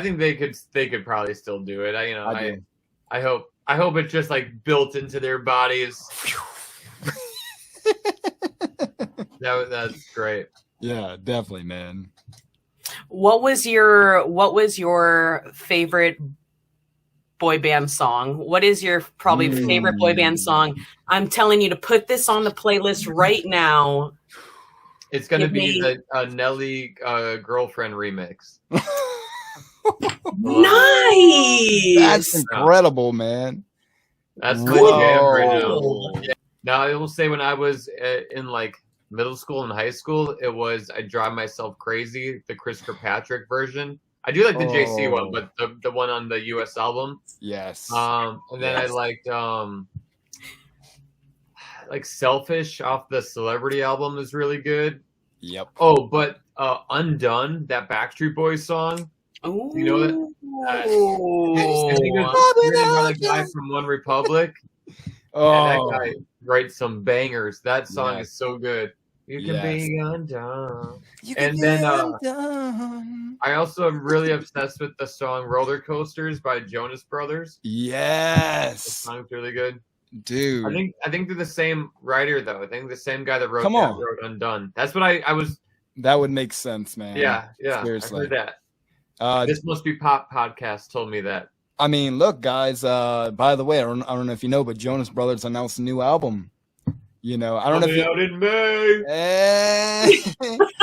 think they could probably still do it. I hope it's just like built into their bodies. That's great. Yeah, definitely, man. What was your favorite boy band song? What is your probably favorite boy band song? I'm telling you to put this on the playlist right now. It's going to be the Nelly Girlfriend remix. Nice. That's incredible, man. That's my jam right now. Yeah. Now, I will say when I was in like middle school and high school, it was I Drive Myself Crazy, the Chris Kirkpatrick version. I do like the JC one, but the one on the US album. Yes. And then I liked like Selfish off the Celebrity album is really good. Yep. Oh, but Undone, that Backstreet Boys song. Ooh. You know that? Another guy from One Republic. And that guy writes some bangers. That song is so good. You can Yes. be undone. You And can then be undone. I also am really obsessed with the song Roller Coasters by Jonas Brothers. The Yes, song's really good. dude. I think they're the same writer though. I think the same guy that wrote Come that on. wrote Undone. That's what I was. That would make sense, man. Yeah. Seriously. I heard that. This Must Be Pop podcast told me that. I mean, look, guys. By the way, I don't know if you know, but Jonas Brothers announced a new album. You know, I don't know if you. Out in May.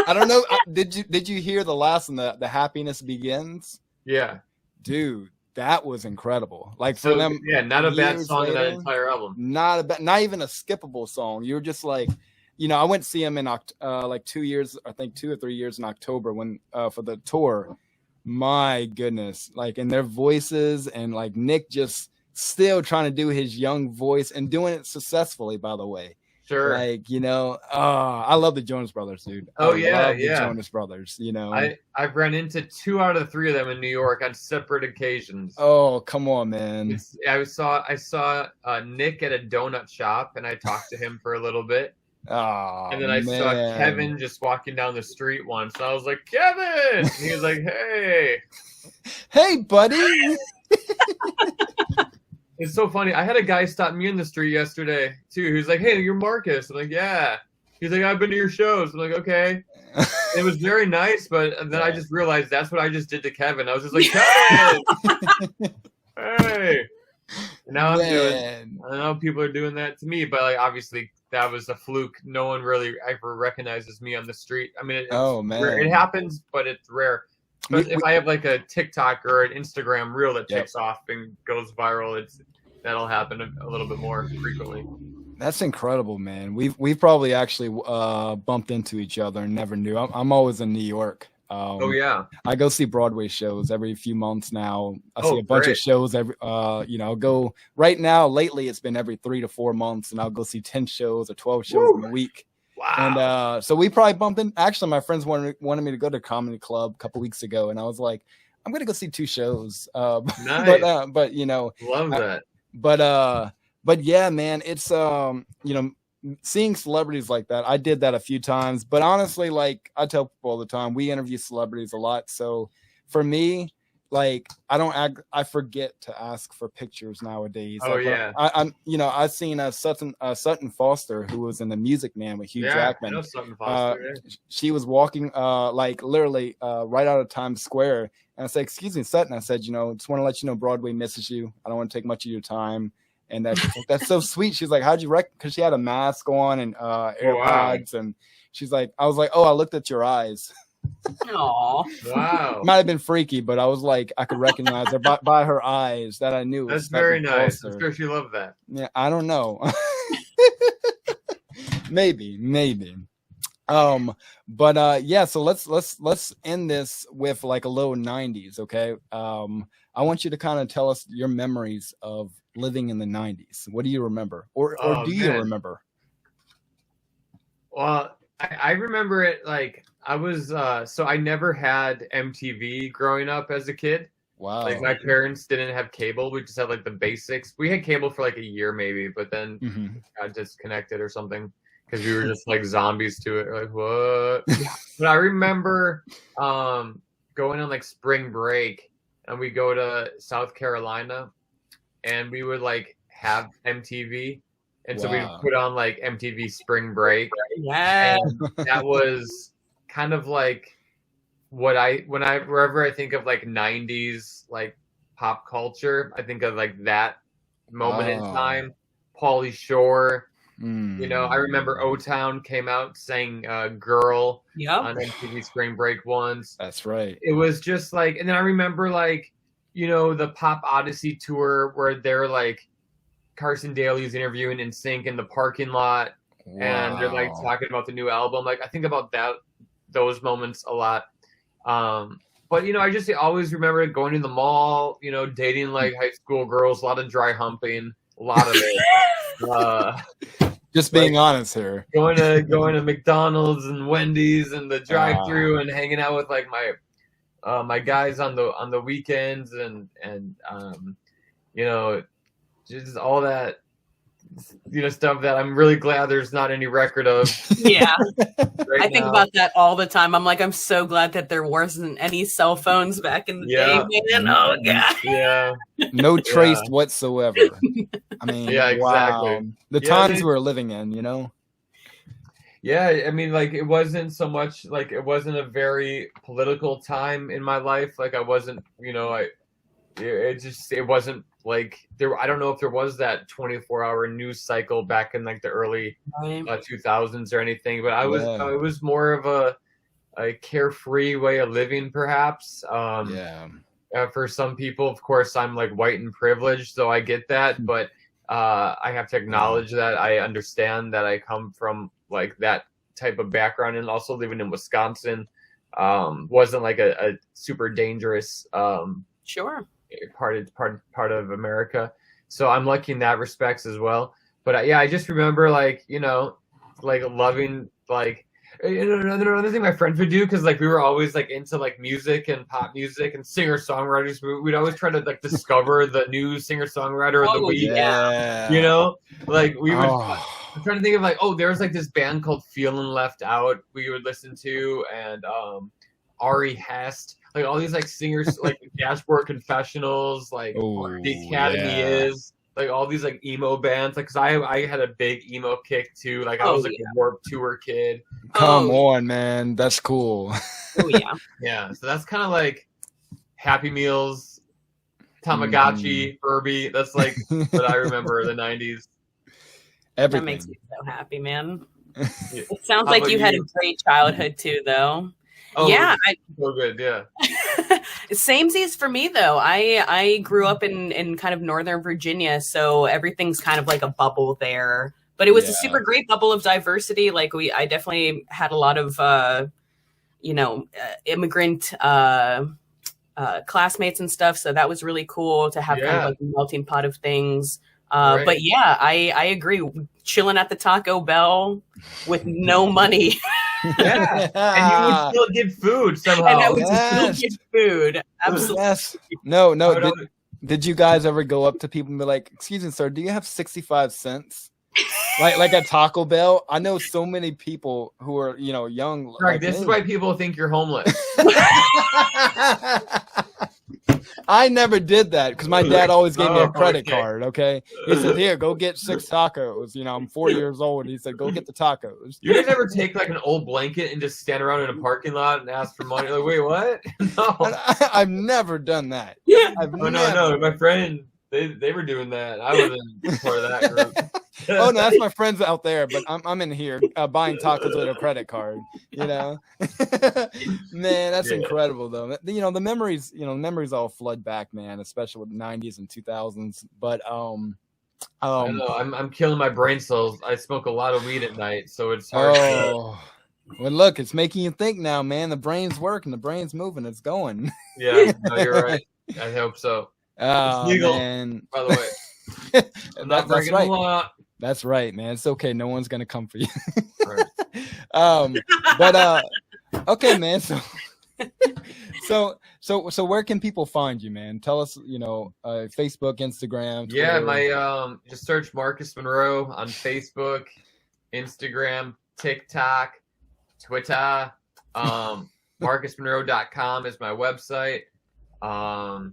I don't know. Did you hear the last one, the Happiness Begins? Yeah, dude, that was incredible. Like for so them, yeah, not a bad years song in that later, entire album. Not even a skippable song. You're just like, you know, I went to see him in like 2 years, I think 2 or 3 years in October when for the tour. My goodness, like, and their voices and like Nick just still trying to do his young voice and doing it successfully, by the way. Sure. Like, you know, I love the Jonas Brothers, dude. Oh, I yeah, love the yeah. Jonas Brothers, you know. I've run into 2 out of the 3 of them in New York on separate occasions. Oh, come on, man. I saw Nick at a donut shop, and I talked to him for a little bit. Oh, And then I saw Kevin just walking down the street once. So I was like, Kevin! And he was like, hey. Hey, buddy. It's so funny. I had a guy stop me in the street yesterday, too. He was like, hey, you're Marcus. I'm like, yeah. He's like, I've been to your shows. I'm like, okay. It was very nice, but then I just realized that's what I just did to Kevin. I was just like, Kevin! Hey! And now I know people are doing that to me, but like obviously that was a fluke. No one really ever recognizes me on the street. I mean, rare. It happens, but it's rare. But if I have like a TikTok or an Instagram reel that takes off and goes viral, that'll happen a little bit more frequently. That's incredible, man. We've probably actually bumped into each other and never knew. I'm always in New York. Oh yeah, I go see Broadway shows every few months now. I see a bunch of shows every. You know, I'll go right now. Lately, it's been every 3 to 4 months, and I'll go see 10 shows or 12 shows in a week. Wow. And so we probably bumped in. Actually, my friends wanted me to go to a comedy club a couple weeks ago, and I was like, I'm gonna go see 2 shows. Nice. But you know, love that. But yeah, man, it's you know, seeing celebrities like that. I did that a few times, but honestly, like I tell people all the time, we interview celebrities a lot. So for me, like I forget to ask for pictures nowadays. Oh like, yeah. I'm you know, I've seen Sutton Foster, who was in The Music Man with Hugh Jackman. I know Sutton Foster. She was walking like literally right out of Times Square, and I said, "Excuse me, Sutton." I said, "You know, just want to let you know Broadway misses you. I don't want to take much of your time." And that's so sweet. She's like, "How'd you because she had a mask on and AirPods, and she's like, I was like, "Oh, I looked at your eyes." Aw. Wow. Might have been freaky, but I was like, I could recognize her by her eyes that I knew. That's very nice. I'm sure she loved that. Yeah, I don't know. maybe. But yeah, so let's end this with like a little 90s, okay? I want you to kind of tell us your memories of living in the 90s. What do you remember? Or do you remember? Well, I remember it like I was so I never had MTV growing up as a kid. Wow. Like my parents didn't have cable. We just had like the basics. We had cable for like a year maybe, but then got disconnected or something because we were just like zombies to it. Like what? But I remember going on like spring break and we go to South Carolina and we would like have MTV. And so we put on like MTV Spring Break. Yeah. And that was kind of like wherever I think of like 90s like pop culture, I think of like that moment in time. Pauly Shore. You know, I remember O-Town came out saying Girl on MTV Spring Break once. That's right. It was just like, and then I remember like, you know, the Pop Odyssey tour where they're like, Carson Daly's interviewing NSYNC in the parking lot, and they're like talking about the new album. Like I think about those moments a lot. But you know, I just always remember going to the mall. You know, dating like high school girls, a lot of dry humping, a lot of it. Just being honest here. Going to McDonald's and Wendy's and the drive-through and hanging out with like my guys on the weekends and you know. Just all that stuff that I'm really glad there's not any record of. Yeah. Right I think now. about that all the time. I'm like, I'm so glad that there wasn't any cell phones back in the day, man. Oh god. Yeah. No trace whatsoever. I mean, Yeah, exactly. wow. The times we're living in, Yeah, I mean, like, it wasn't so much like it wasn't a very political time in my life. Like, I wasn't, it wasn't like there. I don't know if there was that 24-hour news cycle back in like the early 2000s or anything, but it was more of a carefree way of living, perhaps. For some people, of course, I'm like white and privileged, so I get that, but I have to acknowledge that I understand that I come from like that type of background, and also living in Wisconsin wasn't like a super dangerous part of America, so I'm lucky in that respects as well. But I just remember like loving like another thing my friends would do, because like we were always like into like music and pop music and singer songwriters. We'd always try to like discover the new singer songwriter of the week. Like we would. I'm trying to think of like, there's like this band called Feeling Left Out we would listen to, and Ari Hest, like all these like singers, like Dashboard Confessionals, like The Academy Is, like all these like emo bands, like because I had a big emo kick too, like I was like a Warped Tour kid. Come on, man, that's cool. Yeah, so that's kind of like Happy Meals, Tamagotchi, Furby. That's like what I remember the 90s. Everything. That makes me so happy, man. It sounds like you had a great childhood too, though. So good, yeah. Samesies for me though. I grew up in kind of Northern Virginia, so everything's kind of like a bubble there. But it was a super great bubble of diversity. Like I definitely had a lot of immigrant classmates and stuff. So that was really cool to have kind of like a melting pot of things. But I agree. Chilling at the Taco Bell with no money. And you would still get food somehow. And I would still get food. Absolutely. Yes. No. Did you guys ever go up to people and be like, "Excuse me, sir, do you have 65 cents?" like at Taco Bell? I know so many people who are, young. Right, this is why people think you're homeless. I never did that because my dad always gave me a credit card. Okay, he said, "Here, go get 6 tacos." I'm 4 years old, and he said, "Go get the tacos." You guys ever take like an old blanket and just stand around in a parking lot and ask for money? Like, wait, what? No, I've never done that. No. My friend, they were doing that. I wasn't part of that group. Oh no, that's my friends out there, but I'm in here buying tacos with a credit card. Man, that's incredible though. The memories all flood back, man, especially with the 90s and 2000s. But I don't know. I'm killing my brain cells. I smoke a lot of weed at night, so it's hard. Well, look, it's making you think now, man. The brain's working, the brain's moving, it's going. Yeah, no, you're right. I hope so. It's legal, man. by the way. I'm not breaking the law. That's right, man. It's okay. No one's gonna come for you. Right. Okay, man. So where can people find you, man? Tell us, Facebook, Instagram, Twitter. Yeah, my just search Marcus Monroe on Facebook, Instagram, TikTok, Twitter. MarcusMonroe.com is my website. I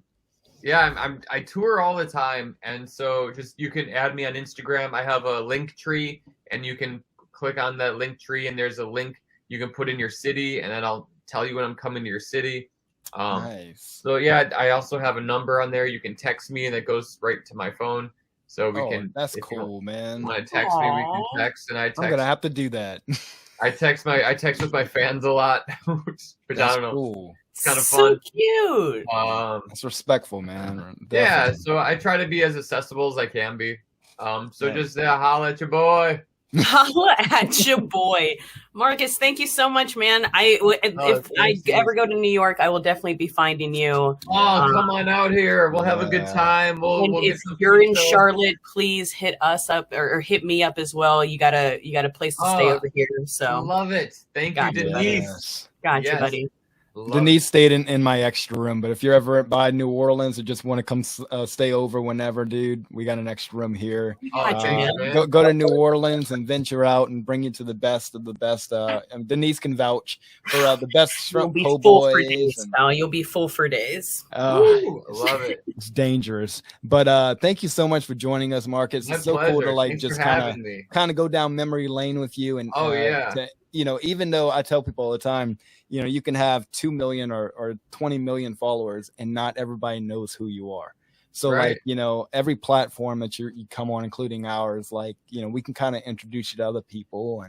tour all the time, and so just you can add me on Instagram. I have a link tree, and you can click on that link tree, and there's a link you can put in your city, and then I'll tell you when I'm coming to your city. Nice. So I also have a number on there. You can text me, and it goes right to my phone. So we can. That's cool, man. Want to text me? We can text, and I text. I'm gonna have to do that. I text with my fans a lot, but I don't know. Cool. It's kind of so fun. Cute. That's respectful, man. Definitely. Yeah, so I try to be as accessible as I can be. Just holla at your boy. Holla at your boy. Marcus, thank you so much, man. If I ever go to New York, I will definitely be finding you. Come on out here. We'll have a good time. We'll if you're in Charlotte, please hit us up or hit me up as well. You got a place to stay over here. So love it. Thank you, Denise. Gotcha, buddy. Denise stayed in my extra room, but if you're ever by New Orleans or just want to come stay over whenever, dude, we got an extra room here. Go to New Orleans and venture out and bring you to the best of the best. And Denise can vouch for the best shrimp po' boys. You'll be full for days. I love it. It's dangerous, but thank you so much for joining us, Marcus. It's so cool to Thanks just kind of go down memory lane with you. And even though I tell people all the time, you can have 2 million or 20 million followers and not everybody knows who you are. So every platform that you come on, including ours, we can kind of introduce you to other people.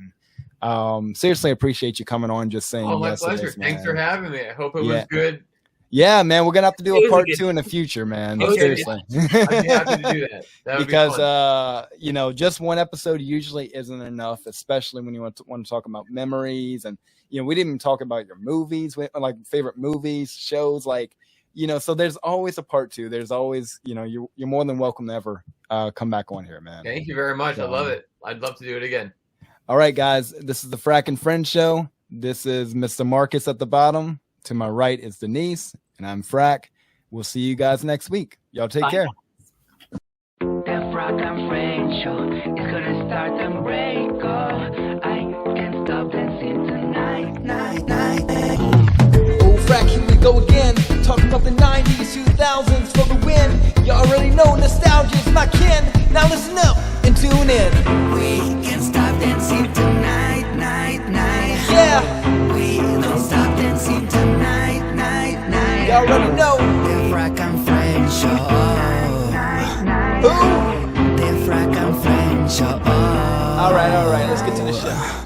And seriously appreciate you coming on, just saying. Oh, my pleasure. Thanks for having me. I hope it was good. Yeah, man, we're gonna have to do a part 2 in the future, man. Seriously. I'd be happy to do that. Because just one episode usually isn't enough, especially when you want to talk about memories. And we didn't even talk about your movies, like favorite movies, shows, so there's always a part 2. There's always, you're more than welcome to ever come back on here, man. Thank you very much. I love it. I'd love to do it again. All right, guys, this is the Frack and Friends Show. This is Mr. Marcus at the bottom. To my right is Denise, and I'm Frack. We'll see you guys next week. Y'all take care. The Frack and Friends Show is gonna start and break. I can't stop dancing tonight, Oh, Frack, here we go again. Talking about the 90s, 2000s for the win. You already know nostalgia's my kin. Now listen up and tune in. We can't stop dancing tonight, Yeah, we don't stop dancing tonight, you already know. The Frack and Friends Show. Who? The Frack and Friends Show. All right, let's get to the show.